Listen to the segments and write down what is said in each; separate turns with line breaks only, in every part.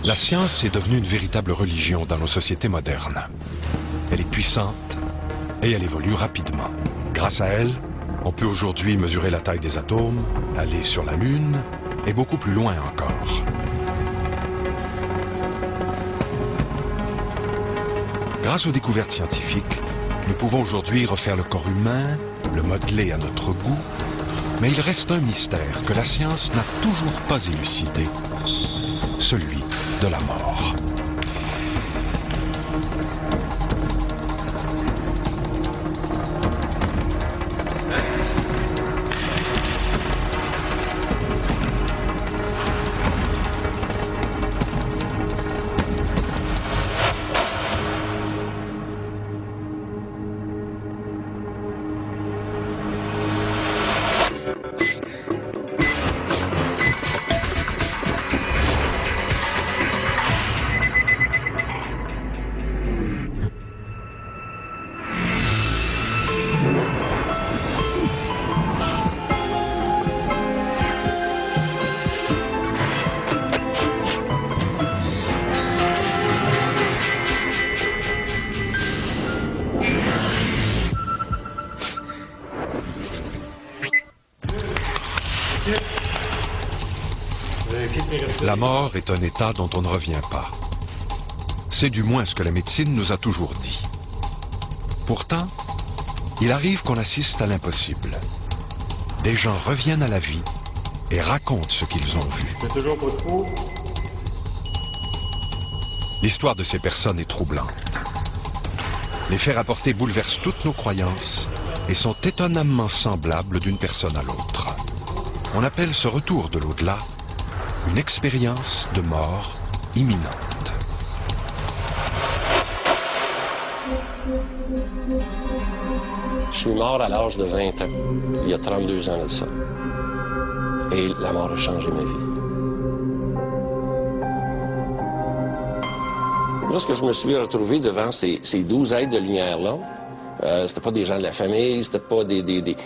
La science est devenue une véritable religion dans nos sociétés modernes. Elle est puissante et elle évolue rapidement. Grâce à elle, on peut aujourd'hui mesurer la taille des atomes, aller sur la Lune et beaucoup plus loin encore. Grâce aux découvertes scientifiques, nous pouvons aujourd'hui refaire le corps humain, le modeler à notre goût, mais il reste un mystère que la science n'a toujours pas élucidé, celui de la mort. La mort est un état dont on ne revient pas. C'est du moins ce que la médecine nous a toujours dit. Pourtant, il arrive qu'on assiste à l'impossible. Des gens reviennent à la vie et racontent ce qu'ils ont vu.
C'est toujours pas trop.
L'histoire de ces personnes est troublante. Les faits rapportés bouleversent toutes nos croyances et sont étonnamment semblables d'une personne à l'autre. On appelle ce retour de l'au-delà une expérience de mort imminente.
Je suis mort à l'âge de 20 ans, il y a 32 ans de ça. Et la mort a changé ma vie. Lorsque je me suis retrouvé devant ces 12 êtres de lumière-là, c'était pas des gens de la famille, c'était pas des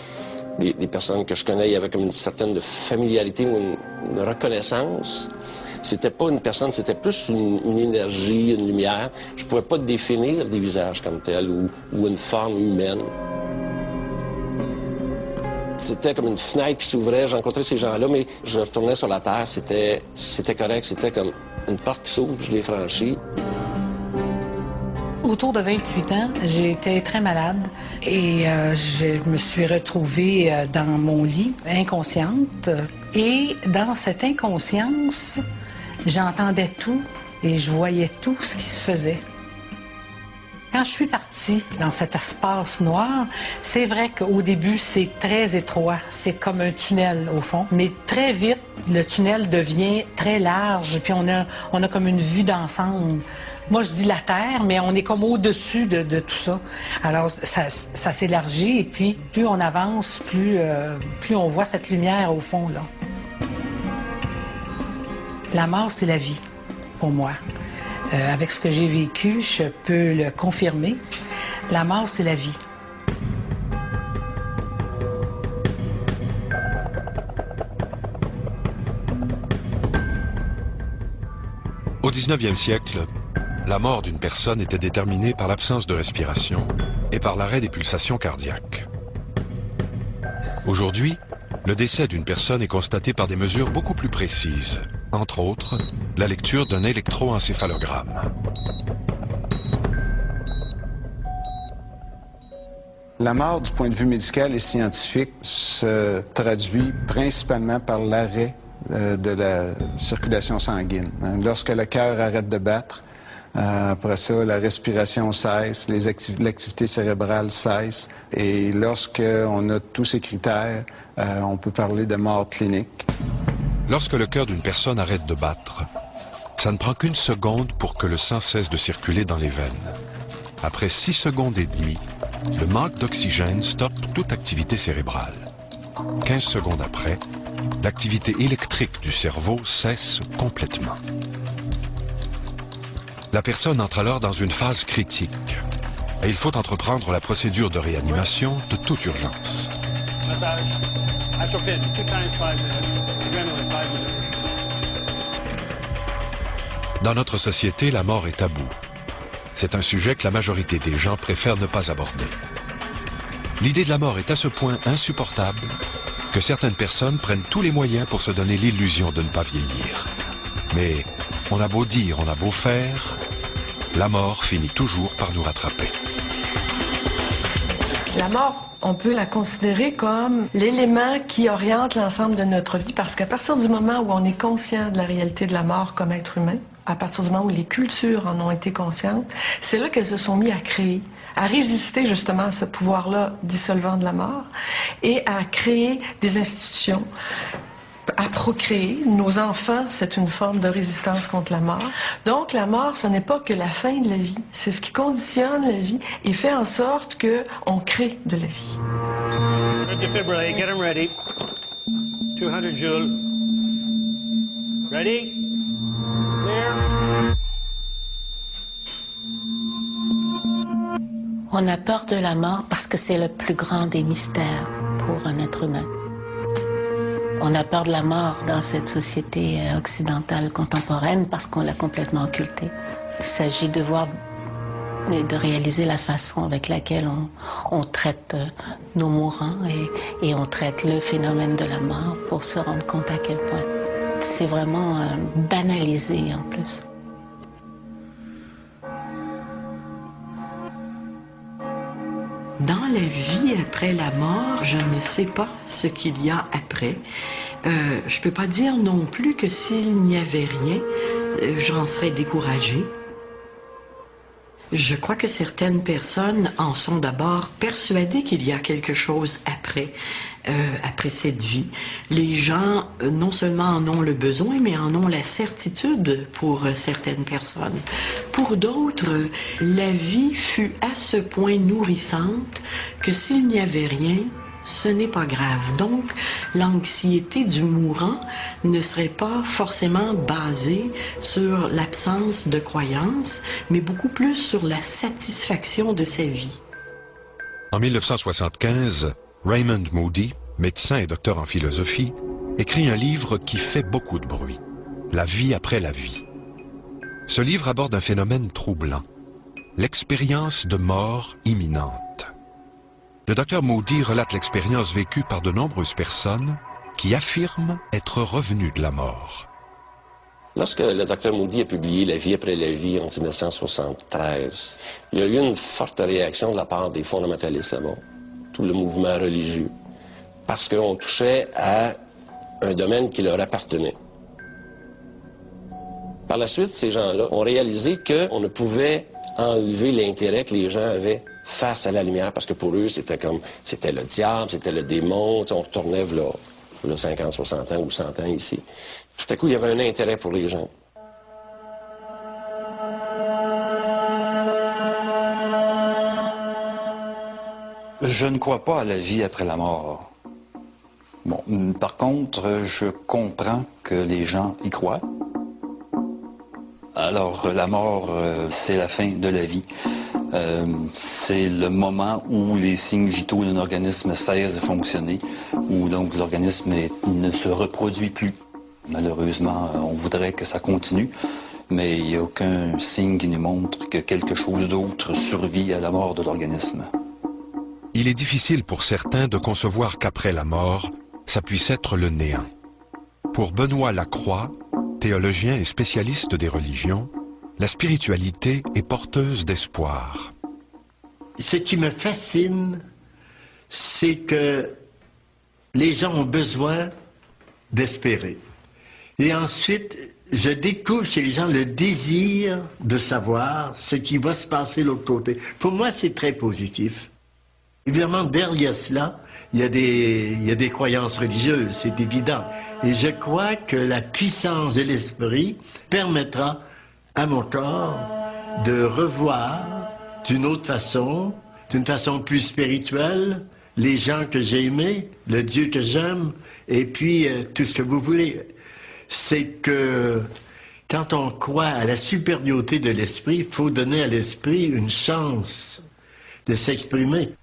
personnes que je connais, il y avait comme une certaine familiarité ou une reconnaissance. C'était pas une personne, c'était plus une énergie, une lumière. Je pouvais pas définir des visages comme tels ou une forme humaine. C'était comme une fenêtre qui s'ouvrait, j'ai rencontré ces gens-là, mais je retournais sur la terre, c'était correct, c'était comme une porte qui s'ouvre, je l'ai franchie.
Autour de 28 ans, j'ai été très malade et je me suis retrouvée dans mon lit, inconsciente. Et dans cette inconscience, j'entendais tout et je voyais tout ce qui se faisait. Quand je suis partie dans cet espace noir, c'est vrai qu'au début, c'est très étroit. C'est comme un tunnel, au fond. Mais très vite, le tunnel devient très large, puis on a comme une vue d'ensemble. Moi, je dis la Terre, mais on est comme au-dessus de tout ça. Alors, ça s'élargit, et puis, plus on avance, plus on voit cette lumière au fond, là. La mort, c'est la vie, pour moi. Avec ce que j'ai vécu, je peux le confirmer. La mort, c'est la vie.
Au 19e siècle, la mort d'une personne était déterminée par l'absence de respiration et par l'arrêt des pulsations cardiaques. Aujourd'hui, le décès d'une personne est constaté par des mesures beaucoup plus précises, entre autres, la lecture d'un électroencéphalogramme.
La mort, du point de vue médical et scientifique, se traduit principalement par l'arrêt de la circulation sanguine. Lorsque le cœur arrête de battre, après ça, la respiration cesse, l'activité cérébrale cesse. Et lorsqu'on a tous ces critères, on peut parler de mort clinique.
Lorsque le cœur d'une personne arrête de battre, ça ne prend qu'une seconde pour que le sang cesse de circuler dans les veines. Après 6 secondes et demie, le manque d'oxygène stoppe toute activité cérébrale. 15 secondes après, l'activité électrique du cerveau cesse complètement. La personne entre alors dans une phase critique et il faut entreprendre la procédure de réanimation de toute urgence.
Massage. Atropine, 2 times 5 minutes. Adrenaline, 5 minutes.
Dans notre société, la mort est tabou. C'est un sujet que la majorité des gens préfèrent ne pas aborder. L'idée de la mort est à ce point insupportable que certaines personnes prennent tous les moyens pour se donner l'illusion de ne pas vieillir. Mais on a beau dire, on a beau faire, la mort finit toujours par nous rattraper.
La mort, on peut la considérer comme l'élément qui oriente l'ensemble de notre vie, parce qu'à partir du moment où on est conscient de la réalité de la mort comme être humain, à partir du moment où les cultures en ont été conscientes, c'est là qu'elles se sont mises à créer, à résister justement à ce pouvoir-là dissolvant de la mort et à créer des institutions, à procréer. Nos enfants, c'est une forme de résistance contre la mort. Donc la mort, ce n'est pas que la fin de la vie, c'est ce qui conditionne la vie et fait en sorte qu'on crée de la vie.
Defibrillate, get him ready. 200 joules. Ready? Clear?
On a peur de la mort parce que c'est le plus grand des mystères pour un être humain. On a peur de la mort dans cette société occidentale contemporaine parce qu'on l'a complètement occultée. Il s'agit de voir et de réaliser la façon avec laquelle on traite nos mourants et on traite le phénomène de la mort pour se rendre compte à quel point c'est vraiment banalisé en plus.
Dans la vie après la mort, je ne sais pas ce qu'il y a après. Je ne peux pas dire non plus que s'il n'y avait rien, j'en serais découragée. Je crois que certaines personnes en sont d'abord persuadées qu'il y a quelque chose après cette vie. Les gens non seulement en ont le besoin, mais en ont la certitude pour certaines personnes. Pour d'autres, la vie fut à ce point nourrissante que s'il n'y avait rien, ce n'est pas grave. Donc, l'anxiété du mourant ne serait pas forcément basée sur l'absence de croyance, mais beaucoup plus sur la satisfaction de sa vie.
En 1975, Raymond Moody, médecin et docteur en philosophie, écrit un livre qui fait beaucoup de bruit, La vie après la vie. Ce livre aborde un phénomène troublant, l'expérience de mort imminente. Le docteur Moody relate l'expérience vécue par de nombreuses personnes qui affirment être revenues de la mort.
Lorsque le docteur Moody a publié La vie après la vie en 1973, il y a eu une forte réaction de la part des fondamentalistes là-bas, tout le mouvement religieux, parce qu'on touchait à un domaine qui leur appartenait. Par la suite, ces gens-là ont réalisé qu'on ne pouvait enlever l'intérêt que les gens avaient face à la lumière, parce que pour eux, c'était le diable, c'était le démon, on retournait là 50, 60 ans ou 100 ans ici. Tout à coup, il y avait un intérêt pour les gens.
Je ne crois pas à la vie après la mort. Bon, par contre, je comprends que les gens y croient. Alors, la mort, c'est la fin de la vie. C'est le moment où les signes vitaux d'un organisme cessent de fonctionner, où donc l'organisme ne se reproduit plus. Malheureusement, on voudrait que ça continue, mais il n'y a aucun signe qui nous montre que quelque chose d'autre survit à la mort de l'organisme.
Il est difficile pour certains de concevoir qu'après la mort, ça puisse être le néant. Pour Benoît Lacroix, théologien et spécialiste des religions, la spiritualité est porteuse d'espoir.
Ce qui me fascine, c'est que les gens ont besoin d'espérer. Et ensuite, je découvre chez les gens le désir de savoir ce qui va se passer de l'autre côté. Pour moi, c'est très positif. Évidemment, derrière cela, il y a des croyances religieuses, c'est évident. Et je crois que la puissance de l'esprit permettra à mon corps de revoir d'une autre façon, d'une façon plus spirituelle, les gens que j'ai aimés, le Dieu que j'aime, et puis tout ce que vous voulez. C'est que quand on croit à la supériorité de l'esprit, il faut donner à l'esprit une chance de s'exprimer.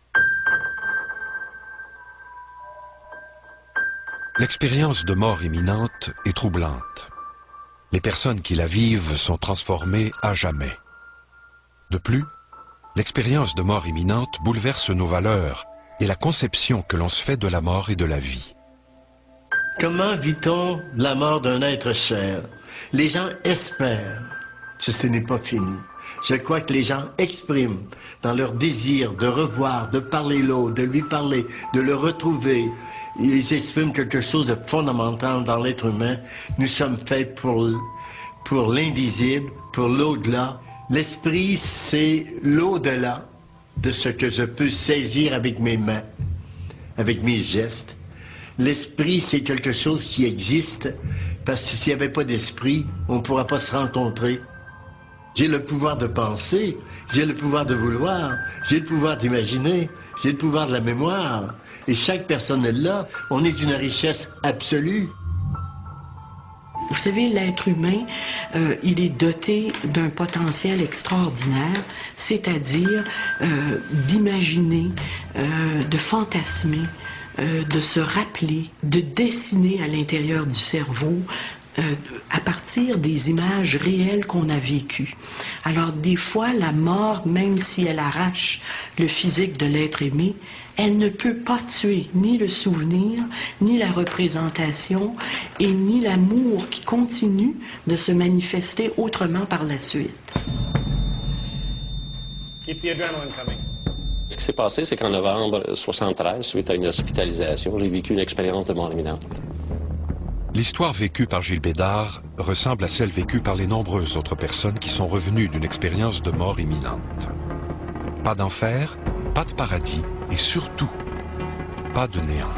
L'expérience de mort imminente est troublante. Les personnes qui la vivent sont transformées à jamais. De plus, l'expérience de mort imminente bouleverse nos valeurs et la conception que l'on se fait de la mort et de la vie.
Comment vit-on la mort d'un être cher? Les gens espèrent que ce n'est pas fini. Je crois que les gens expriment dans leur désir de revoir, de parler l'autre, de lui parler, de le retrouver. Ils expriment quelque chose de fondamental dans l'être humain. Nous sommes faits pour l'invisible, pour l'au-delà. L'esprit, c'est l'au-delà de ce que je peux saisir avec mes mains, avec mes gestes. L'esprit, c'est quelque chose qui existe, parce que s'il n'y avait pas d'esprit, on ne pourra pas se rencontrer. J'ai le pouvoir de penser, j'ai le pouvoir de vouloir, j'ai le pouvoir d'imaginer, j'ai le pouvoir de la mémoire. Et chaque personne est là, on est d'une richesse absolue.
Vous savez, l'être humain, il est doté d'un potentiel extraordinaire, c'est-à-dire d'imaginer, de fantasmer, de se rappeler, de dessiner à l'intérieur du cerveau à partir des images réelles qu'on a vécues. Alors des fois, la mort, même si elle arrache le physique de l'être aimé, elle ne peut pas tuer ni le souvenir, ni la représentation, et ni l'amour qui continue de se manifester autrement par la suite.
Keep the adrenaline coming.
Ce qui s'est passé, c'est qu'en novembre 1973, suite à une hospitalisation, j'ai vécu une expérience de mort imminente.
L'histoire vécue par Gilles Bédard ressemble à celle vécue par les nombreuses autres personnes qui sont revenues d'une expérience de mort imminente. Pas d'enfer, pas de paradis et surtout, pas de néant.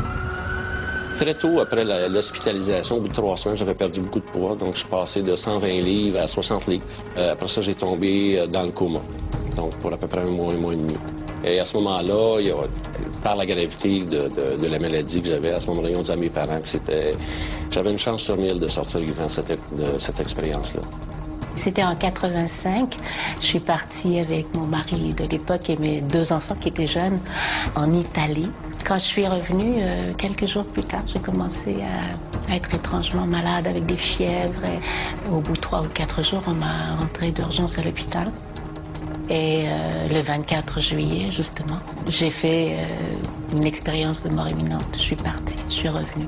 Très tôt après l'hospitalisation, au bout de 3 semaines, j'avais perdu beaucoup de poids, donc je suis passé de 120 livres à 60 livres. Après ça, j'ai tombé dans le coma, donc pour à peu près un mois et demi. Et à ce moment-là, par la gravité de la maladie que j'avais, à ce moment-là, ils ont dit à mes parents que j'avais une chance sur 1000 de sortir vivant de cette expérience-là.
C'était en 85. Je suis partie avec mon mari de l'époque et mes 2 enfants qui étaient jeunes en Italie. Quand je suis revenue, quelques jours plus tard, j'ai commencé à être étrangement malade avec des fièvres. Et au bout de 3 ou 4 jours, on m'a rentrée d'urgence à l'hôpital. Et le 24 juillet, justement, j'ai fait une expérience de mort imminente. Je suis partie, je suis revenue.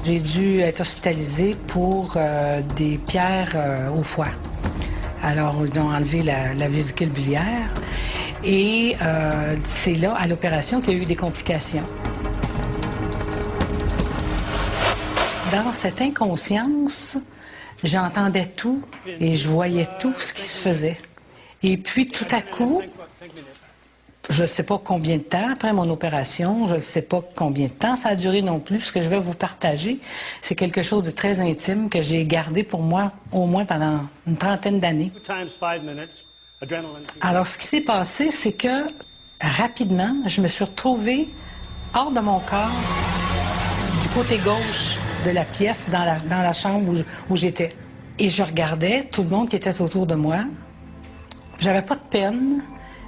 J'ai dû être hospitalisée pour des pierres au foie. Alors, ils ont enlevé la vésicule biliaire. Et c'est là, à l'opération, qu'il y a eu des complications. Dans cette inconscience, j'entendais tout et je voyais tout ce qui se faisait. Et puis, tout à coup, je ne sais pas combien de temps après mon opération, je ne sais pas combien de temps ça a duré non plus. Ce que je vais vous partager, c'est quelque chose de très intime que j'ai gardé pour moi au moins pendant une trentaine d'années. Alors, ce qui s'est passé, c'est que rapidement, je me suis retrouvée hors de mon corps, du côté gauche de la pièce, dans la chambre où j'étais. Et je regardais tout le monde qui était autour de moi. J'avais pas de peine.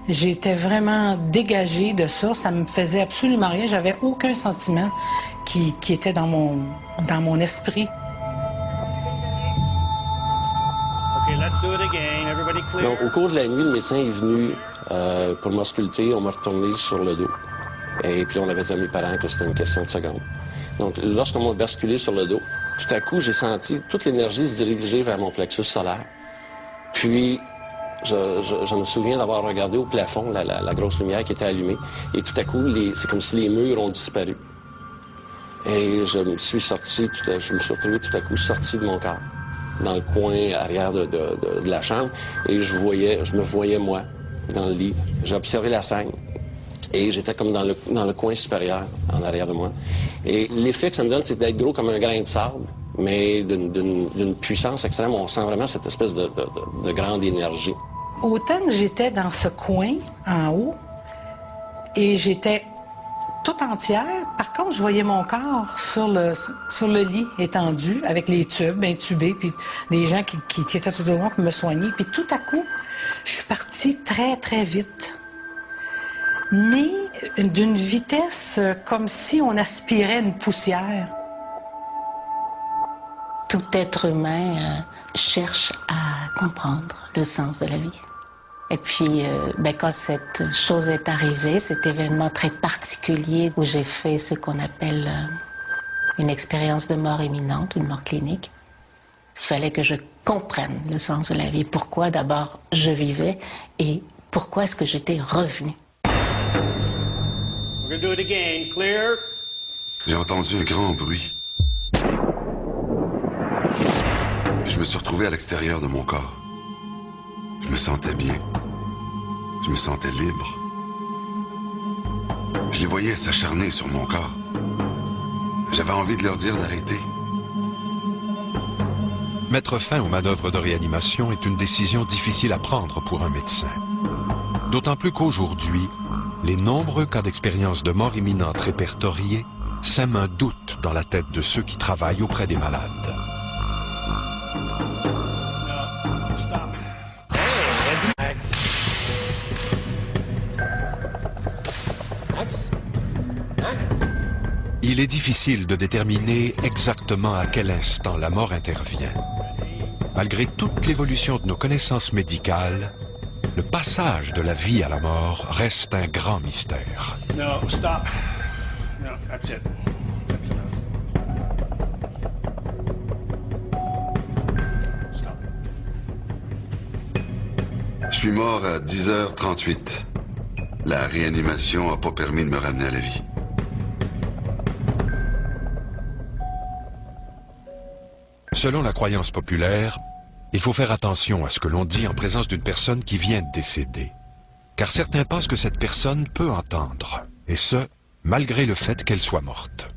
J'étais vraiment dégagée de ça. Ça me faisait absolument rien. J'avais aucun sentiment qui était dans mon esprit.
Okay, let's do it again. Everybody clear.
Donc, au cours de la nuit, le médecin est venu pour m'ausculter. On m'a retourné sur le dos. Et puis, on avait dit à mes parents que c'était une question de secondes. Donc, lorsqu'on m'a basculé sur le dos, tout à coup, j'ai senti toute l'énergie se diriger vers mon plexus solaire. Puis, je me souviens d'avoir regardé au plafond la grosse lumière qui était allumée. Et tout à coup, c'est comme si les murs ont disparu. Et je me suis retrouvé tout à coup sorti de mon corps, dans le coin arrière de la chambre. Et je me voyais moi, dans le lit. J'ai observé la scène. Et j'étais comme dans le coin supérieur, en arrière de moi. Et l'effet que ça me donne, c'est d'être gros comme un grain de sable, mais d'une puissance extrême. On sent vraiment cette espèce de grande énergie.
Autant que j'étais dans ce coin, en haut, et j'étais toute entière, par contre, je voyais mon corps sur le lit étendu, avec les tubes intubés, puis des gens qui étaient tout au long pour me soigner. Puis tout à coup, je suis partie très, très vite. Mais d'une vitesse comme si on aspirait une poussière.
Tout être humain cherche à comprendre le sens de la vie. Et puis, quand cette chose est arrivée, cet événement très particulier où j'ai fait ce qu'on appelle une expérience de mort imminente, une mort clinique, il fallait que je comprenne le sens de la vie. Pourquoi d'abord je vivais et pourquoi est-ce que j'étais revenue.
We're gonna do it again. Clear.
J'ai entendu un grand bruit. Puis je me suis retrouvé à l'extérieur de mon corps. Je me sentais bien. Je me sentais libre. Je les voyais s'acharner sur mon corps. J'avais envie de leur dire d'arrêter.
Mettre fin aux manœuvres de réanimation est une décision difficile à prendre pour un médecin. D'autant plus qu'aujourd'hui, les nombreux cas d'expérience de mort imminente répertoriés sèment un doute dans la tête de ceux qui travaillent auprès des malades.
No, stop.
Il est difficile de déterminer exactement à quel instant la mort intervient. Malgré toute l'évolution de nos connaissances médicales, le passage de la vie à la mort reste un grand mystère.
No, stop. No, that's it. That's enough. Stop.
Je suis mort à 10h38. La réanimation n'a pas permis de me ramener à la vie.
Selon la croyance populaire, il faut faire attention à ce que l'on dit en présence d'une personne qui vient de décéder. Car certains pensent que cette personne peut entendre, et ce, malgré le fait qu'elle soit morte.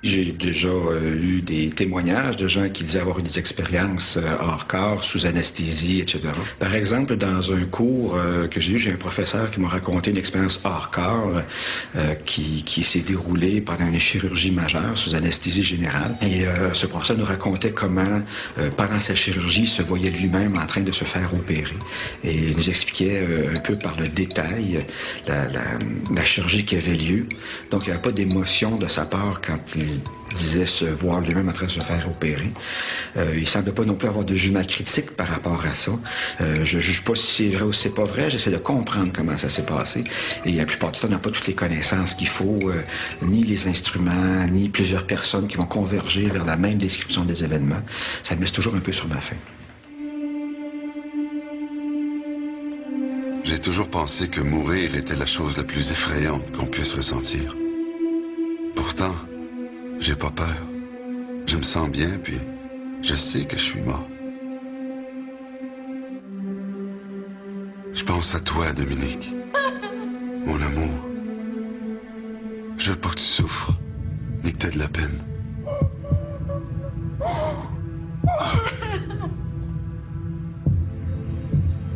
J'ai déjà eu des témoignages de gens qui disaient avoir eu des expériences hors corps, sous anesthésie, etc. Par exemple, dans un cours que j'ai eu, j'ai un professeur qui m'a raconté une expérience hors corps qui s'est déroulée pendant une chirurgie majeure, sous anesthésie générale. Et ce professeur nous racontait comment, pendant sa chirurgie, il se voyait lui-même en train de se faire opérer. Et il nous expliquait un peu par le détail la chirurgie qui avait lieu. Donc, il n'y avait pas d'émotion de sa part quand il disait se voir lui-même en train de se faire opérer. Il semble pas non plus avoir de jugement critique par rapport à ça. Je juge pas si c'est vrai ou si c'est pas vrai, j'essaie de comprendre comment ça s'est passé. Et la plupart du temps, on n'a pas toutes les connaissances qu'il faut, ni les instruments, ni plusieurs personnes qui vont converger vers la même description des événements. Ça me laisse toujours un peu sur ma faim.
J'ai toujours pensé que mourir était la chose la plus effrayante qu'on puisse ressentir. Pourtant, j'ai pas peur. Je me sens bien, puis je sais que je suis mort. Je pense à toi, Dominique. Mon amour. Je veux pas que tu souffres, ni que t'aies de la peine.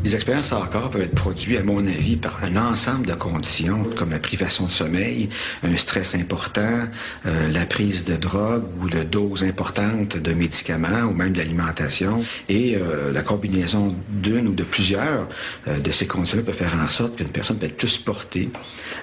Les expériences hors corps peuvent être produites, à mon avis, par un ensemble de conditions, comme la privation de sommeil, un stress important, la prise de drogue ou la dose importante de médicaments ou même d'alimentation. Et la combinaison d'une ou de plusieurs de ces conditions-là peut faire en sorte qu'une personne peut être plus portée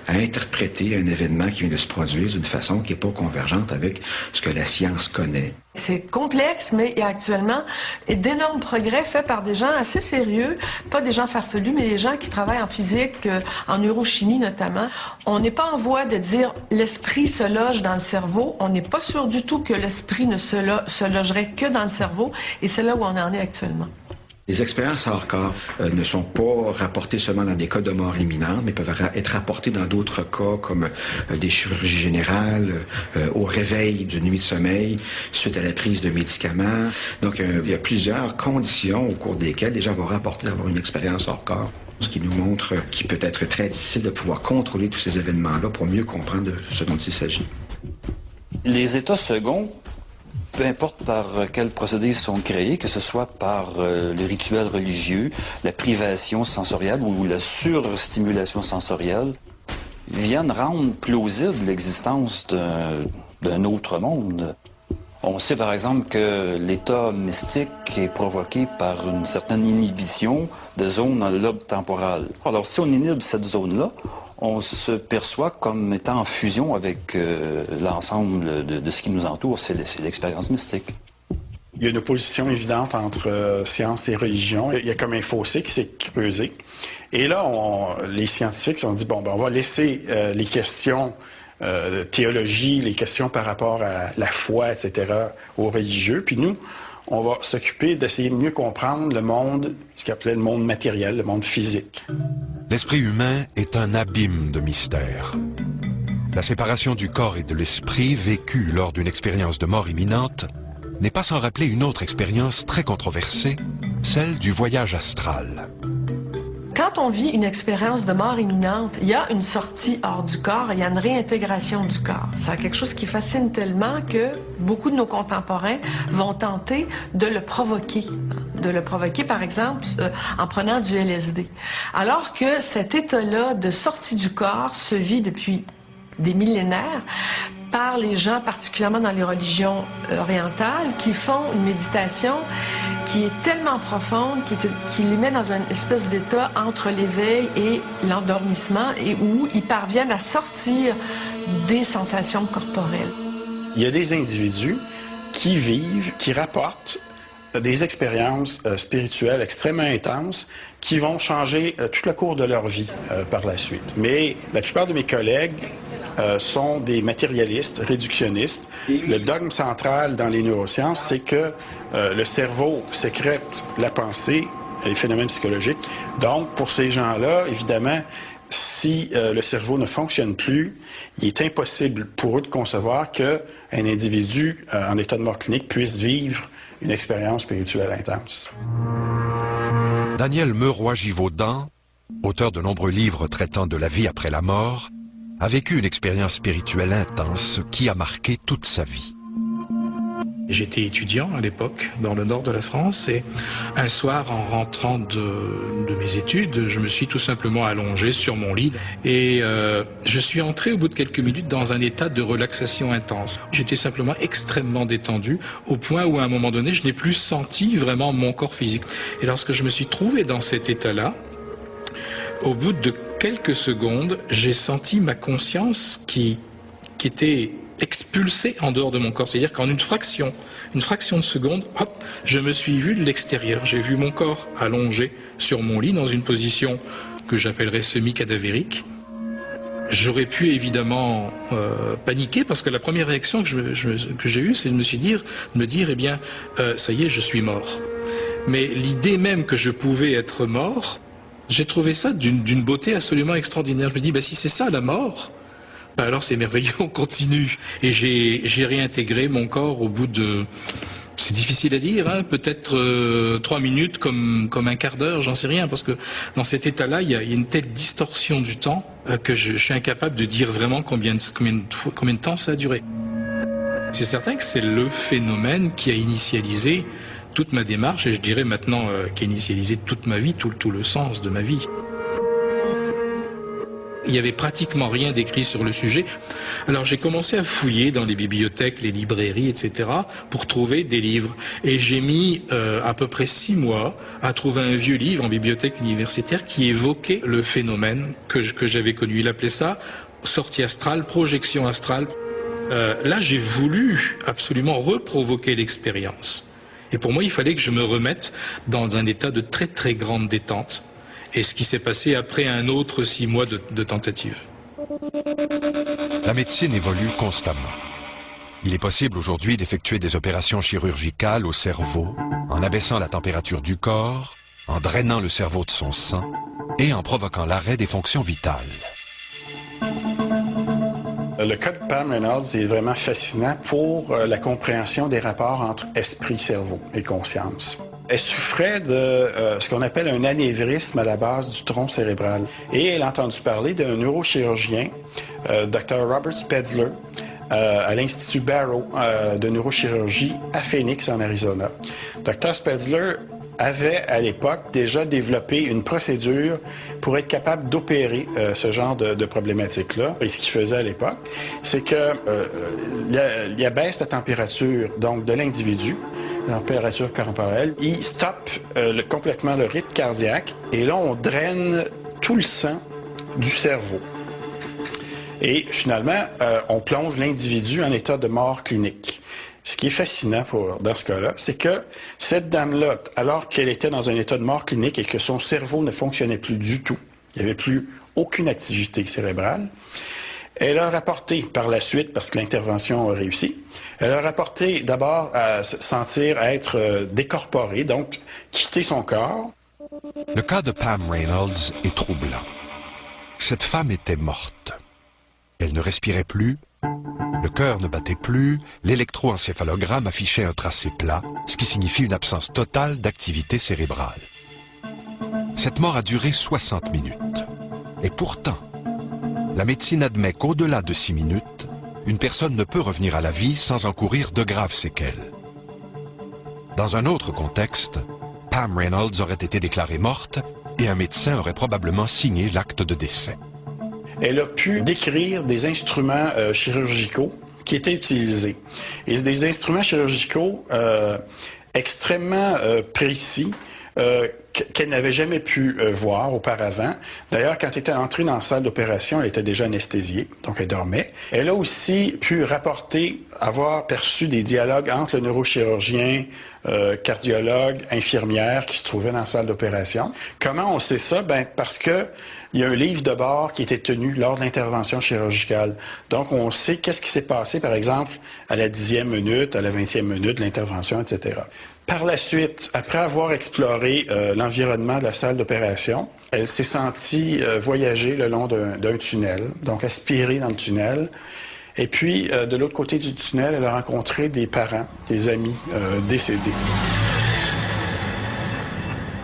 à interpréter un événement qui vient de se produire d'une façon qui n'est pas convergente avec ce que la science connaît.
C'est complexe, mais il y a actuellement d'énormes progrès faits par des gens assez sérieux, pas des gens farfelus, mais des gens qui travaillent en physique, en neurochimie notamment. On n'est pas en voie de dire l'esprit se loge dans le cerveau. On n'est pas sûr du tout que l'esprit ne se logerait que dans le cerveau, et c'est là où on en est actuellement.
Les expériences hors corps ne sont pas rapportées seulement dans des cas de mort imminente, mais peuvent être rapportées dans d'autres cas comme des chirurgies générales, au réveil d'une nuit de sommeil, suite à la prise de médicaments. Donc, il y a plusieurs conditions au cours desquelles les gens vont rapporter d'avoir une expérience hors corps. Ce qui nous montre qu'il peut être très difficile de pouvoir contrôler tous ces événements-là pour mieux comprendre de ce dont il s'agit.
Les états seconds, peu importe par quel procédé ils sont créés, que ce soit par le rituel religieux, la privation sensorielle ou la surstimulation sensorielle, viennent rendre plausible l'existence d'un autre monde. On sait par exemple que l'état mystique est provoqué par une certaine inhibition de zones dans le lobe temporal. Alors si on inhibe cette zone-là, on se perçoit comme étant en fusion avec l'ensemble de ce qui nous entoure, c'est l'expérience mystique.
Il y a une opposition évidente entre science et religion. Il y a comme un fossé qui s'est creusé. Et là, les scientifiques se sont dit, bon, ben, on va laisser les questions de théologie, les questions par rapport à la foi, etc., aux religieux. Puis nous, on va s'occuper d'essayer de mieux comprendre le monde, ce qu'on appelait le monde matériel, le monde physique.
L'esprit humain est un abîme de mystères. La séparation du corps et de l'esprit vécue lors d'une expérience de mort imminente n'est pas sans rappeler une autre expérience très controversée, celle du voyage astral.
Quand on vit une expérience de mort imminente, il y a une sortie hors du corps, il y a une réintégration du corps. C'est quelque chose qui fascine tellement que beaucoup de nos contemporains vont tenter de le provoquer. Par exemple, en prenant du LSD. Alors que cet état-là de sortie du corps se vit depuis des millénaires par les gens, particulièrement dans les religions orientales, qui font une méditation qui est tellement profonde, qui les met dans une espèce d'état entre l'éveil et l'endormissement, et où ils parviennent à sortir des sensations corporelles.
Il y a des individus qui vivent, qui rapportent des expériences spirituelles extrêmement intenses qui vont changer tout le cours de leur vie par la suite. Mais la plupart de mes collègues sont des matérialistes, réductionnistes. Le dogme central dans les neurosciences, c'est que le cerveau sécrète la pensée, les phénomènes psychologiques. Donc, pour ces gens-là, évidemment, si le cerveau ne fonctionne plus, il est impossible pour eux de concevoir qu'un individu en état de mort clinique puisse vivre une expérience spirituelle intense.
Daniel Meuroy-Givaudan, auteur de nombreux livres traitant de la vie après la mort, a vécu une expérience spirituelle intense qui a marqué toute sa vie.
J'étais étudiant à l'époque dans le nord de la France et un soir en rentrant de mes études, je me suis tout simplement allongé sur mon lit et je suis entré au bout de quelques minutes dans un état de relaxation intense. J'étais simplement extrêmement détendu au point où à un moment donné je n'ai plus senti vraiment mon corps physique. Et lorsque je me suis trouvé dans cet état-là, au bout de quelques secondes, j'ai senti ma conscience qui était expulsée en dehors de mon corps. C'est-à-dire qu'en une fraction de seconde, hop, je me suis vu de l'extérieur. J'ai vu mon corps allongé sur mon lit dans une position que j'appellerais semi-cadavérique. J'aurais pu évidemment paniquer parce que la première réaction que j'ai eue, c'est de me dire, eh bien, ça y est, je suis mort. Mais l'idée même que je pouvais être mort, j'ai trouvé ça d'une beauté absolument extraordinaire. Je me dis, si c'est ça la mort, alors c'est merveilleux, on continue. Et j'ai réintégré mon corps au bout de... C'est difficile à dire, hein, peut-être 3 minutes comme un quart d'heure, j'en sais rien, parce que dans cet état-là, il y a une telle distorsion du temps que je suis incapable de dire vraiment combien de temps ça a duré. C'est certain que c'est le phénomène qui a initialisé toute ma démarche, et je dirais maintenant qui a initialisé toute ma vie, tout le sens de ma vie. Il n'y avait pratiquement rien d'écrit sur le sujet. Alors j'ai commencé à fouiller dans les bibliothèques, les librairies, etc. pour trouver des livres. Et j'ai mis à peu près 6 mois à trouver un vieux livre en bibliothèque universitaire qui évoquait le phénomène que j'avais connu. Il appelait ça sortie astrale, projection astrale. Là, j'ai voulu absolument reprovoquer l'expérience. Et pour moi, il fallait que je me remette dans un état de très très grande détente. Et ce qui s'est passé après un autre 6 mois de tentative.
La médecine évolue constamment. Il est possible aujourd'hui d'effectuer des opérations chirurgicales au cerveau en abaissant la température du corps, en drainant le cerveau de son sang et en provoquant l'arrêt des fonctions vitales.
Le cas de Pam Reynolds est vraiment fascinant pour la compréhension des rapports entre esprit, cerveau et conscience. Elle souffrait de ce qu'on appelle un anévrisme à la base du tronc cérébral. Et elle a entendu parler d'un neurochirurgien, Dr. Robert Spetzler, à l'Institut Barrow de neurochirurgie à Phoenix, en Arizona. Dr. Spetzler avait, à l'époque, déjà développé une procédure pour être capable d'opérer ce genre de problématique-là. Et ce qu'il faisait à l'époque, c'est qu'il abaisse la température donc, de l'individu, la température corporelle, il stoppe complètement le rythme cardiaque, et là, on draine tout le sang du cerveau. Et finalement, on plonge l'individu en état de mort clinique. Ce qui est fascinant dans ce cas-là, c'est que cette dame-là, alors qu'elle était dans un état de mort clinique et que son cerveau ne fonctionnait plus du tout, il n'y avait plus aucune activité cérébrale, elle a rapporté par la suite, parce que l'intervention a réussi, elle a rapporté d'abord à se sentir être décorporée, donc quitter son corps.
Le cas de Pam Reynolds est troublant. Cette femme était morte. Elle ne respirait plus, le cœur ne battait plus, l'électroencéphalogramme affichait un tracé plat, ce qui signifie une absence totale d'activité cérébrale. Cette mort a duré 60 minutes. Et pourtant, la médecine admet qu'au-delà de 6 minutes, une personne ne peut revenir à la vie sans encourir de graves séquelles. Dans un autre contexte, Pam Reynolds aurait été déclarée morte et un médecin aurait probablement signé l'acte de décès.
Elle a pu décrire des instruments chirurgicaux qui étaient utilisés. Et c'est des instruments chirurgicaux extrêmement précis qu'elle n'avait jamais pu voir auparavant. D'ailleurs, quand elle était entrée dans la salle d'opération, elle était déjà anesthésiée, donc elle dormait. Elle a aussi pu rapporter avoir perçu des dialogues entre le neurochirurgien, cardiologue, infirmière qui se trouvaient dans la salle d'opération. Comment on sait ça? Ben, parce que il y a un livre de bord qui était tenu lors de l'intervention chirurgicale. Donc, on sait qu'est-ce qui s'est passé, par exemple, à la 10e minute, à la 20e minute de l'intervention, etc. Par la suite, après avoir exploré l'environnement de la salle d'opération, elle s'est sentie voyager le long d'un tunnel, donc aspirée dans le tunnel. Et puis, de l'autre côté du tunnel, elle a rencontré des parents, des amis décédés.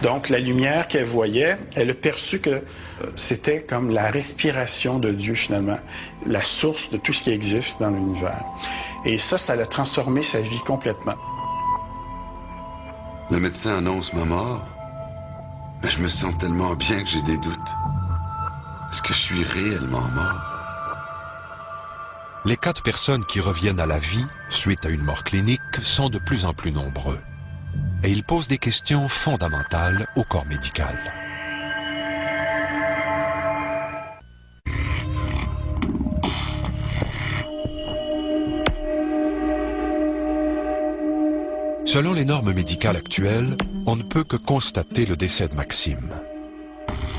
Donc, la lumière qu'elle voyait, elle a perçu que c'était comme la respiration de Dieu, finalement, la source de tout ce qui existe dans l'univers. Et ça l'a transformé sa vie complètement.
Le médecin annonce ma mort, mais je me sens tellement bien que j'ai des doutes. Est-ce que je suis réellement mort?
Les cas de personnes qui reviennent à la vie suite à une mort clinique sont de plus en plus nombreux. Et ils posent des questions fondamentales au corps médical. Selon les normes médicales actuelles, on ne peut que constater le décès de Maxime.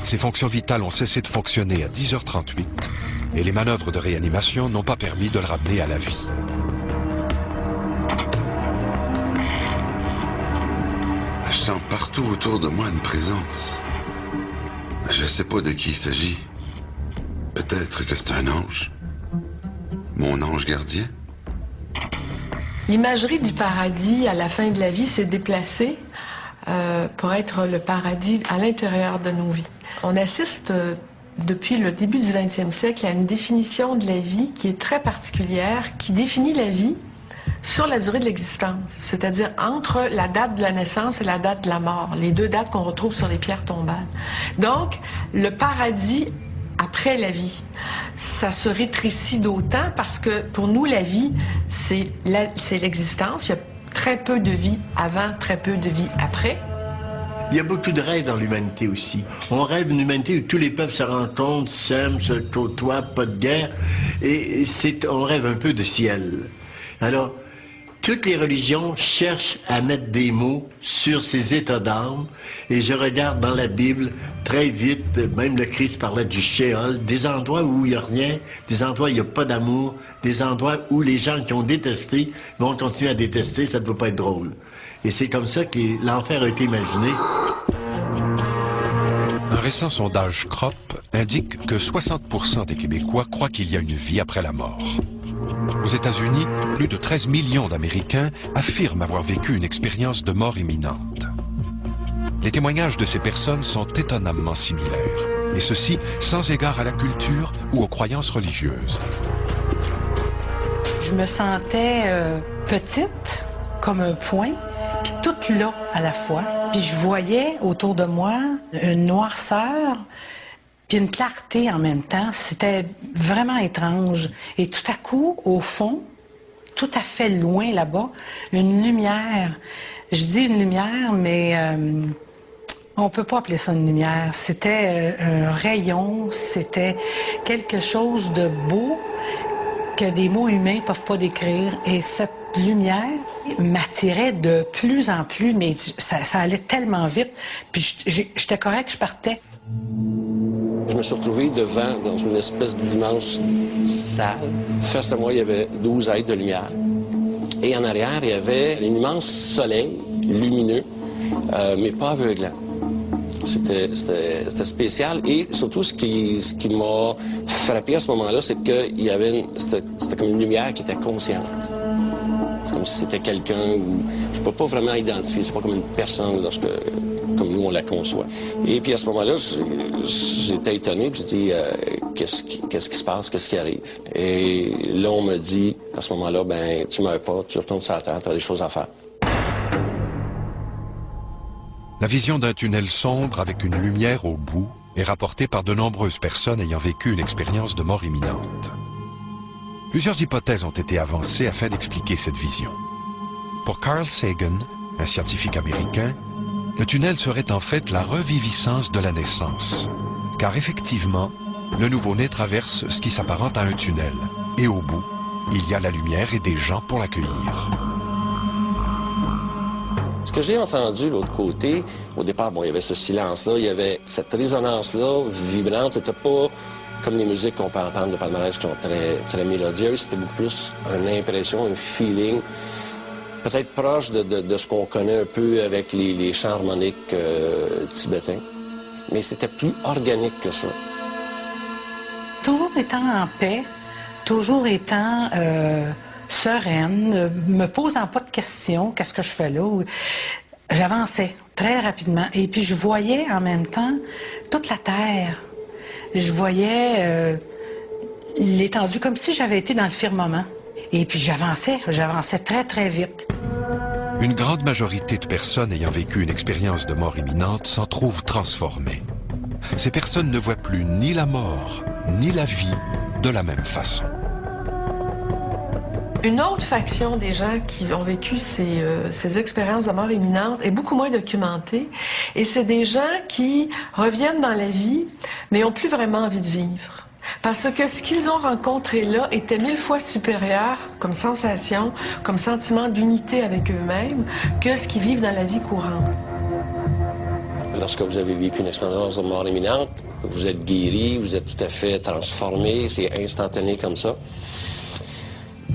Ses fonctions vitales ont cessé de fonctionner à 10h38 et les manœuvres de réanimation n'ont pas permis de le ramener à la vie.
Je sens partout autour de moi une présence. Je ne sais pas de qui il s'agit. Peut-être que c'est un ange. Mon ange gardien.
L'imagerie du paradis à la fin de la vie s'est déplacée pour être le paradis à l'intérieur de nos vies. On assiste depuis le début du 20e siècle à une définition de la vie qui est très particulière, qui définit la vie sur la durée de l'existence, c'est-à-dire entre la date de la naissance et la date de la mort, les deux dates qu'on retrouve sur les pierres tombales. Donc, le paradis après la vie, ça se rétrécit d'autant parce que pour nous, la vie, c'est l'existence. Il y a très peu de vie avant, très peu de vie après.
Il y a beaucoup de rêves dans l'humanité aussi. On rêve d'une humanité où tous les peuples se rencontrent, s'aiment, se côtoient, pas de guerre. Et on rêve un peu de ciel. Alors, toutes les religions cherchent à mettre des mots sur ces états d'âme. Et je regarde dans la Bible, très vite, même le Christ parlait du Sheol, des endroits où il n'y a rien, des endroits où il n'y a pas d'amour, des endroits où les gens qui ont détesté vont continuer à détester, ça ne doit pas être drôle. Et c'est comme ça que l'enfer a été imaginé.
Un récent sondage CROP indique que 60% des Québécois croient qu'il y a une vie après la mort. Aux États-Unis, plus de 13 millions d'Américains affirment avoir vécu une expérience de mort imminente. Les témoignages de ces personnes sont étonnamment similaires, et ceci sans égard à la culture ou aux croyances religieuses.
Je me sentais petite, comme un point, puis toute là à la fois. Puis je voyais autour de moi une noirceur, puis une clarté en même temps. C'était vraiment étrange. Et tout à coup, au fond, tout à fait loin là-bas, une lumière. Je dis une lumière, mais On peut pas appeler ça une lumière. C'était un rayon, c'était quelque chose de beau que des mots humains peuvent pas décrire. Et cette lumière m'attirait de plus en plus, mais ça allait tellement vite. Puis j'étais correcte, je partais.
Je me suis retrouvé dans une espèce d'immense salle. Face à moi, il y avait 12 êtres de lumière. Et en arrière, il y avait un immense soleil lumineux, mais pas aveuglant. C'était spécial. Et surtout, ce qui m'a frappé à ce moment-là, c'est que c'était comme une lumière qui était consciente. C'est comme si c'était quelqu'un où je ne peux pas vraiment identifier. C'est pas comme une personne comme nous on la conçoit. Et puis à ce moment-là, j'étais étonné. Puis j'ai dit qu'est-ce qui se passe, qu'est-ce qui arrive. Et là, on me dit à ce moment-là, ben tu meurs pas, tu retournes sur la terre, tu as des choses à faire.
La vision d'un tunnel sombre avec une lumière au bout est rapportée par de nombreuses personnes ayant vécu une expérience de mort imminente. Plusieurs hypothèses ont été avancées afin d'expliquer cette vision. Pour Carl Sagan, un scientifique américain, le tunnel serait en fait la reviviscence de la naissance. Car effectivement, le nouveau-né traverse ce qui s'apparente à un tunnel. Et au bout, il y a la lumière et des gens pour l'accueillir.
Ce que j'ai entendu de l'autre côté, au départ, bon, il y avait ce silence-là, il y avait cette résonance-là vibrante. C'était pas comme les musiques qu'on peut entendre de palmarès qui sont très, très mélodieuses. C'était beaucoup plus une impression, un feeling, peut-être proche de ce qu'on connaît un peu avec les chants harmoniques tibétains. Mais c'était plus organique que ça.
Toujours étant en paix, toujours étant sereine, me posant pas de questions, qu'est-ce que je fais là? J'avançais très rapidement. Et puis je voyais en même temps toute la terre. Je voyais l'étendue comme si j'avais été dans le firmament. Et puis j'avançais très très vite.
Une grande majorité de personnes ayant vécu une expérience de mort imminente s'en trouvent transformées. Ces personnes ne voient plus ni la mort, ni la vie de la même façon.
Une autre faction des gens qui ont vécu ces expériences de mort imminente est beaucoup moins documentée. Et c'est des gens qui reviennent dans la vie, mais n'ont plus vraiment envie de vivre. Parce que ce qu'ils ont rencontré là était 1000 fois supérieur comme sensation, comme sentiment d'unité avec eux-mêmes, que ce qu'ils vivent dans la vie courante.
Lorsque vous avez vécu une expérience de mort imminente, vous êtes guéri, vous êtes tout à fait transformé, c'est instantané comme ça.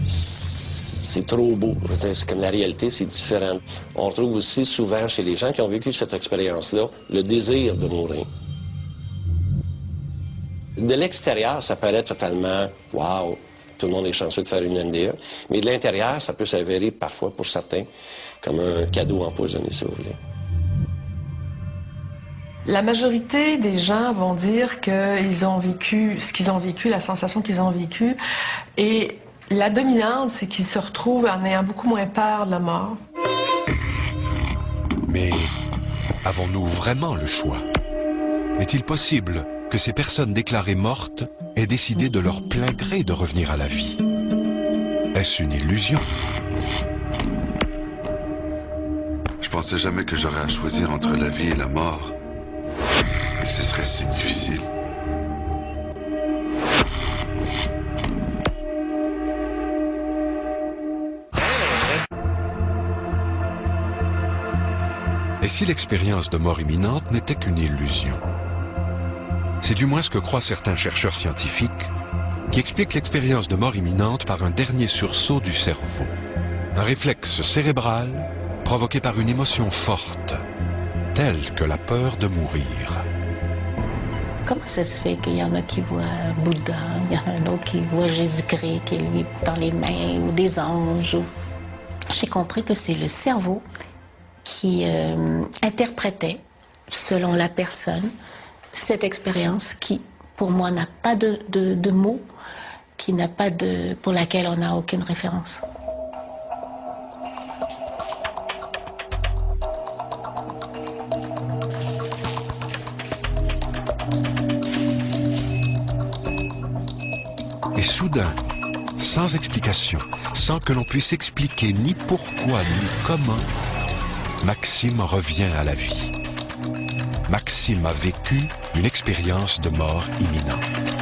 C'est trop beau. C'est comme la réalité, c'est différent. On retrouve aussi souvent chez les gens qui ont vécu cette expérience-là le désir de mourir. De l'extérieur, ça paraît totalement « wow », tout le monde est chanceux de faire une NDE. Mais de l'intérieur, ça peut s'avérer parfois pour certains comme un cadeau empoisonné, si vous voulez.
La majorité des gens vont dire qu'ils ont vécu ce qu'ils ont vécu, la sensation qu'ils ont vécue. Et la dominante, c'est qu'ils se retrouvent en ayant beaucoup moins peur de la mort.
Mais avons-nous vraiment le choix? Est-il possible que ces personnes déclarées mortes aient décidé de leur plein gré de revenir à la vie? Est-ce une illusion?
Je pensais jamais que j'aurais à choisir entre la vie et la mort. Et que ce serait si difficile.
Et si l'expérience de mort imminente n'était qu'une illusion? C'est du moins ce que croient certains chercheurs scientifiques qui expliquent l'expérience de mort imminente par un dernier sursaut du cerveau. Un réflexe cérébral provoqué par une émotion forte, telle que la peur de mourir.
Comment ça se fait qu'il y en a qui voient Bouddha, il y en a un autre qui voit Jésus-Christ qui est lui dans les mains, ou des anges? J'ai compris que c'est le cerveau qui interprétait, selon la personne, cette expérience qui, pour moi, n'a pas de mots, pour laquelle on n'a aucune référence.
Et soudain, sans explication, sans que l'on puisse expliquer ni pourquoi ni comment, Maxime revient à la vie. Maxime a vécu une expérience de mort imminente.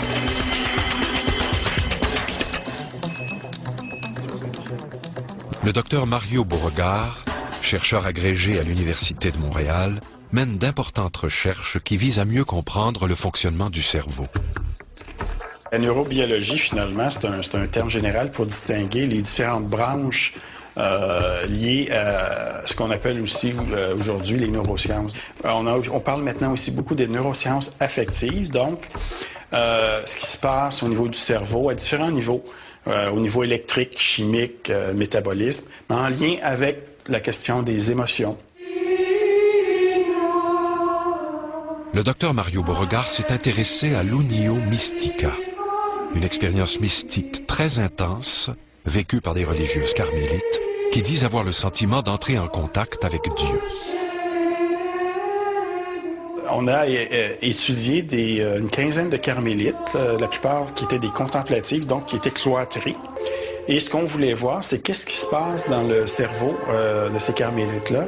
Le docteur Mario Beauregard, chercheur agrégé à l'Université de Montréal, mène d'importantes recherches qui visent à mieux comprendre le fonctionnement du cerveau.
La neurobiologie, finalement, c'est un terme général pour distinguer les différentes branches liées à ce qu'on appelle aussi aujourd'hui les neurosciences. On parle maintenant aussi beaucoup des neurosciences affectives, donc ce qui se passe au niveau du cerveau à différents niveaux, au niveau électrique, chimique, métabolisme, mais en lien avec la question des émotions.
Le docteur Mario Beauregard s'est intéressé à l'Unio Mystica, une expérience mystique très intense vécue par des religieuses carmélites qui disent avoir le sentiment d'entrer en contact avec Dieu.
On a étudié une quinzaine de carmélites, la plupart qui étaient des contemplatifs, donc qui étaient cloîtrés. Et ce qu'on voulait voir, c'est qu'est-ce qui se passe dans le cerveau de ces carmélites-là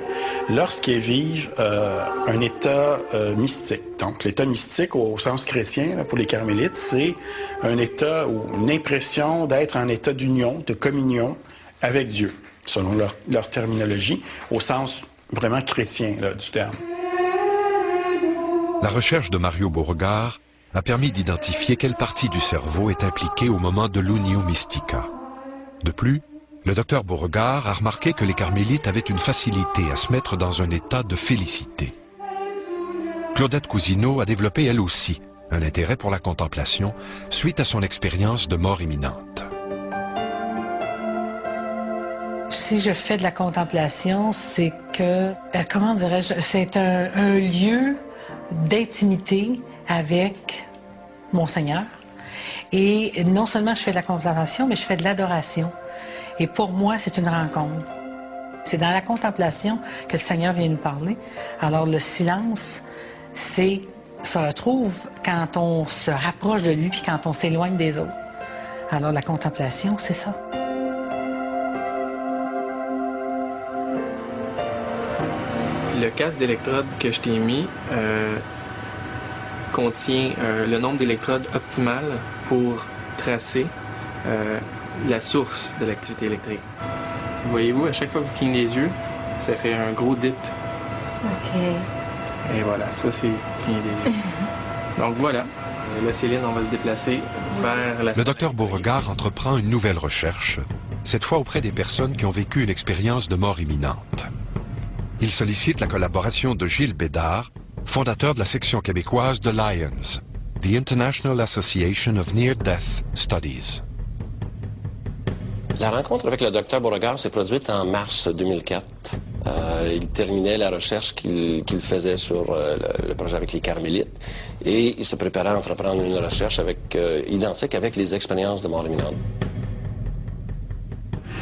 lorsqu'ils vivent un état mystique. Donc, l'état mystique, au sens chrétien, là, pour les carmélites, c'est un état ou une impression d'être en état d'union, de communion avec Dieu, selon leur terminologie, au sens vraiment chrétien là, du terme.
La recherche de Mario Beauregard a permis d'identifier quelle partie du cerveau est impliquée au moment de l'Unio Mystica. De plus, le docteur Beauregard a remarqué que les carmélites avaient une facilité à se mettre dans un état de félicité. Claudette Cousineau a développé elle aussi un intérêt pour la contemplation suite à son expérience de mort imminente.
Si je fais de la contemplation, c'est que, comment dirais-je, c'est un lieu d'intimité avec mon Seigneur. Et non seulement je fais de la contemplation, mais je fais de l'adoration. Et pour moi, c'est une rencontre. C'est dans la contemplation que le Seigneur vient nous parler. Alors le silence, se retrouve quand on se rapproche de lui puis quand on s'éloigne des autres. Alors la contemplation, c'est ça.
Le casque d'électrodes que je t'ai mis contient le nombre d'électrodes optimal pour tracer la source de l'activité électrique. Voyez-vous, à chaque fois que vous clignez les yeux, ça fait un gros dip.
OK.
Et voilà, ça c'est cligner des yeux. Donc voilà, là Céline, on va se déplacer vers la...
Le docteur Beauregard entreprend une nouvelle recherche, cette fois auprès des personnes qui ont vécu une expérience de mort imminente. Il sollicite la collaboration de Gilles Bédard, fondateur de la section québécoise de Lions, The International Association of Near-Death Studies.
La rencontre avec le docteur Beauregard s'est produite en mars 2004. Il terminait la recherche qu'il faisait sur le projet avec les carmélites et il se préparait à entreprendre une recherche identique avec les expériences de mort imminente.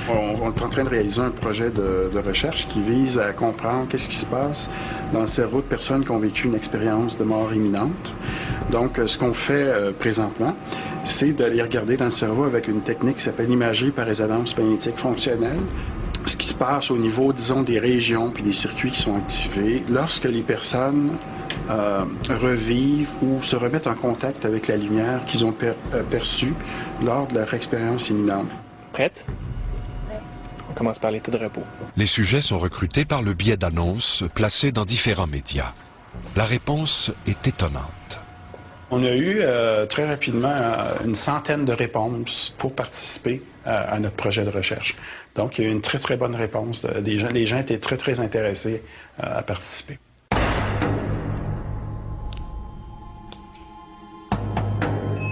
On est en train de réaliser un projet de recherche qui vise à comprendre qu'est-ce qui se passe dans le cerveau de personnes qui ont vécu une expérience de mort imminente. Donc, ce qu'on fait présentement, c'est d'aller regarder dans le cerveau avec une technique qui s'appelle l'imagerie par résonance magnétique fonctionnelle. Ce qui se passe au niveau, disons, des régions puis des circuits qui sont activés lorsque les personnes revivent ou se remettent en contact avec la lumière qu'ils ont perçue lors de leur expérience imminente.
Prête? On commence par l'état de repos.
Les sujets sont recrutés par le biais d'annonces placées dans différents médias. La réponse est étonnante.
On a eu très rapidement une centaine de réponses pour participer à notre projet de recherche. Donc, il y a eu une très, très bonne réponse des gens. Les gens étaient très, très intéressés à participer.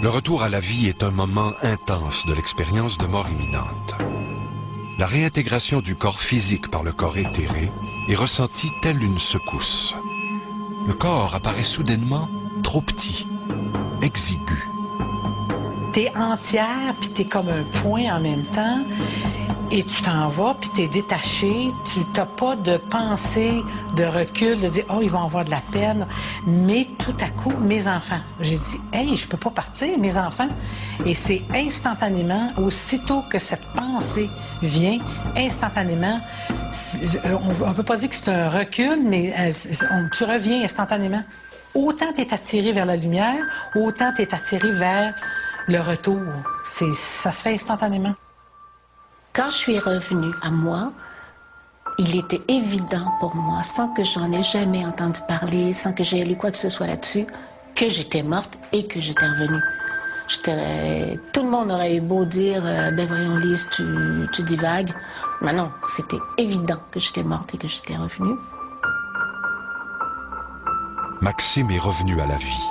Le retour à la vie est un moment intense de l'expérience de mort imminente. La réintégration du corps physique par le corps éthéré est ressentie telle une secousse. Le corps apparaît soudainement trop petit, exigu.
T'es entière, puis t'es comme un point en même temps. Et tu t'en vas, puis tu es détaché, tu n'as pas de pensée, de recul, de dire « Oh, ils vont avoir de la peine ». Mais tout à coup, mes enfants, j'ai dit « Hey, je peux pas partir, mes enfants ». Et c'est instantanément, aussitôt que cette pensée vient, instantanément, on peut pas dire que c'est un recul, mais tu reviens instantanément. Autant tu es attiré vers la lumière, autant tu es attiré vers le retour. Ça se fait instantanément.
Quand je suis revenue à moi, il était évident pour moi, sans que j'en ai jamais entendu parler, sans que j'aie lu quoi que ce soit là-dessus, que j'étais morte et que j'étais revenue. Tout le monde aurait eu beau dire « Ben voyons Lise, tu divagues ». Mais non, c'était évident que j'étais morte et que j'étais revenue.
Maxime est revenu à la vie.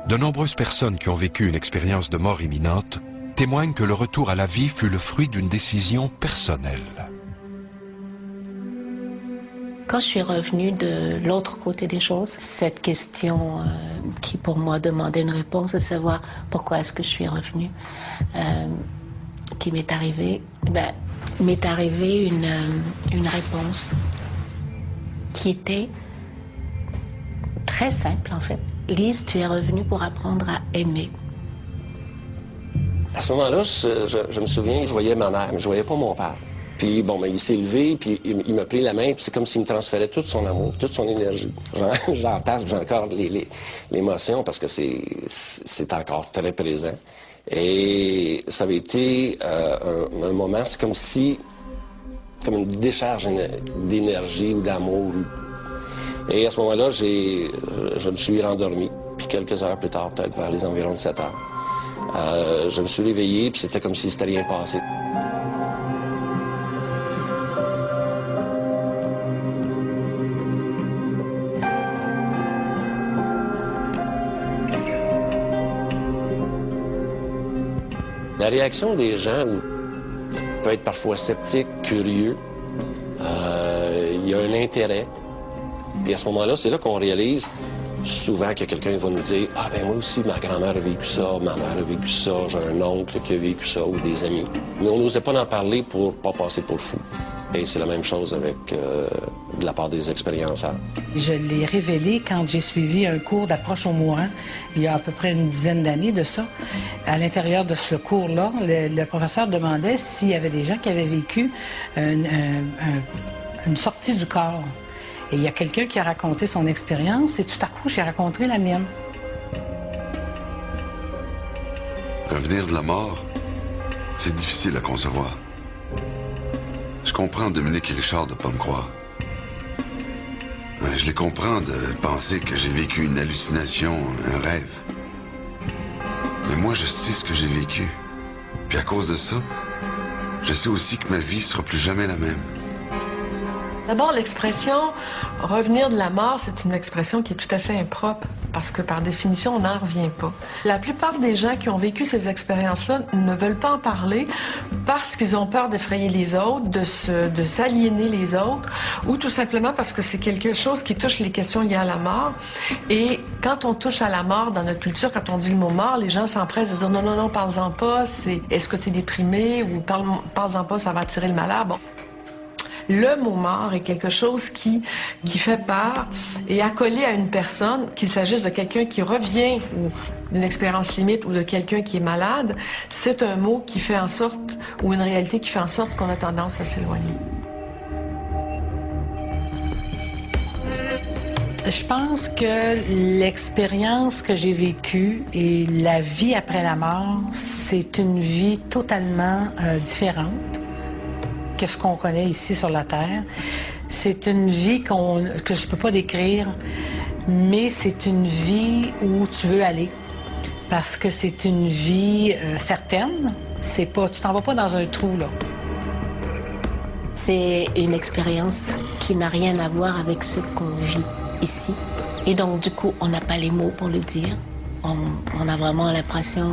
De nombreuses personnes qui ont vécu une expérience de mort imminente témoignent que le retour à la vie fut le fruit d'une décision personnelle.
Quand je suis revenue de l'autre côté des choses, cette question qui pour moi demandait une réponse, de savoir pourquoi est-ce que je suis revenue, qui m'est arrivée, m'est arrivée une réponse qui était très simple en fait. Lise, tu es revenue pour apprendre à aimer.
À ce moment-là, je me souviens, je voyais ma mère, mais je voyais pas mon père. Puis bon, il s'est levé, puis il m'a pris la main, puis c'est comme s'il me transférait tout son amour, toute son énergie. J'en parle, j'ai encore l'émotion parce que c'est encore très présent. Et ça avait été un moment, c'est comme une décharge d'énergie ou d'amour. Et à ce moment-là, je me suis rendormi. Puis quelques heures plus tard, peut-être vers les environs de 7 heures, je me suis réveillé, puis c'était comme si c'était rien passé. La réaction des gens peut être parfois sceptique, curieux. Il y a un intérêt. Puis à ce moment-là, c'est là qu'on réalise souvent que quelqu'un va nous dire « Ah ben moi aussi, ma grand-mère a vécu ça, ma mère a vécu ça, j'ai un oncle qui a vécu ça, ou des amis. » Mais on n'osait pas en parler pour pas passer pour fou. Et c'est la même chose avec de la part des expérienceurs.
Je l'ai révélé quand j'ai suivi un cours d'approche aux mourants, il y a à peu près une dizaine d'années de ça. À l'intérieur de ce cours-là, le professeur demandait s'il y avait des gens qui avaient vécu une sortie du corps. Et il y a quelqu'un qui a raconté son expérience et tout à coup, j'ai raconté la mienne.
Revenir de la mort, c'est difficile à concevoir. Je comprends Dominique et Richard de ne pas me croire. Je les comprends de penser que j'ai vécu une hallucination, un rêve. Mais moi, je sais ce que j'ai vécu. Puis à cause de ça, je sais aussi que ma vie sera plus jamais la même.
D'abord, l'expression « revenir de la mort », c'est une expression qui est tout à fait impropre parce que, par définition, on n'en revient pas. La plupart des gens qui ont vécu ces expériences-là ne veulent pas en parler parce qu'ils ont peur d'effrayer les autres, de s'aliéner les autres, ou tout simplement parce que c'est quelque chose qui touche les questions liées à la mort. Et quand on touche à la mort dans notre culture, quand on dit le mot mort, les gens s'empressent de dire « Non, non, non, parle-en pas, est-ce que tu es déprimé » ou « Parle-en pas, ça va attirer le malheur ». Bon. Le mot mort est quelque chose qui fait peur et accolé à une personne, qu'il s'agisse de quelqu'un qui revient ou d'une expérience limite ou de quelqu'un qui est malade, c'est un mot qui fait en sorte, ou une réalité qui fait en sorte qu'on a tendance à s'éloigner.
Je pense que l'expérience que j'ai vécue et la vie après la mort, c'est une vie totalement différente que ce qu'on connaît ici sur la Terre. C'est une vie que je ne peux pas décrire, mais c'est une vie où tu veux aller. Parce que c'est une vie certaine. Tu t'en vas pas dans un trou, là.
C'est une expérience qui n'a rien à voir avec ce qu'on vit ici. Et donc, du coup, on n'a pas les mots pour le dire. On a vraiment l'impression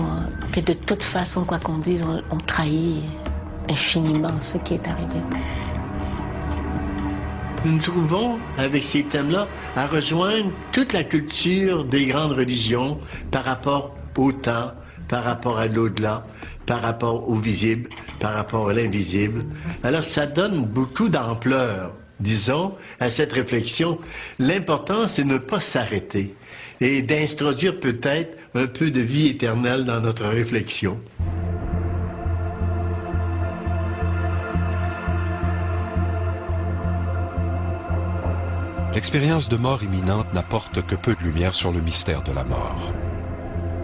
que de toute façon, quoi qu'on dise, on trahit infiniment ce qui est arrivé.
Nous nous trouvons, avec ces thèmes-là, à rejoindre toute la culture des grandes religions par rapport au temps, par rapport à l'au-delà, par rapport au visible, par rapport à l'invisible. Alors ça donne beaucoup d'ampleur, disons, à cette réflexion. L'important, c'est de ne pas s'arrêter et d'introduire peut-être un peu de vie éternelle dans notre réflexion.
L'expérience de mort imminente n'apporte que peu de lumière sur le mystère de la mort.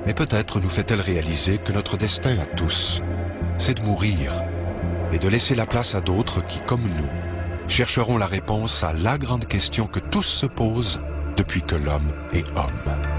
Mais peut-être nous fait-elle réaliser que notre destin à tous, c'est de mourir et de laisser la place à d'autres qui, comme nous, chercheront la réponse à la grande question que tous se posent depuis que l'homme est homme.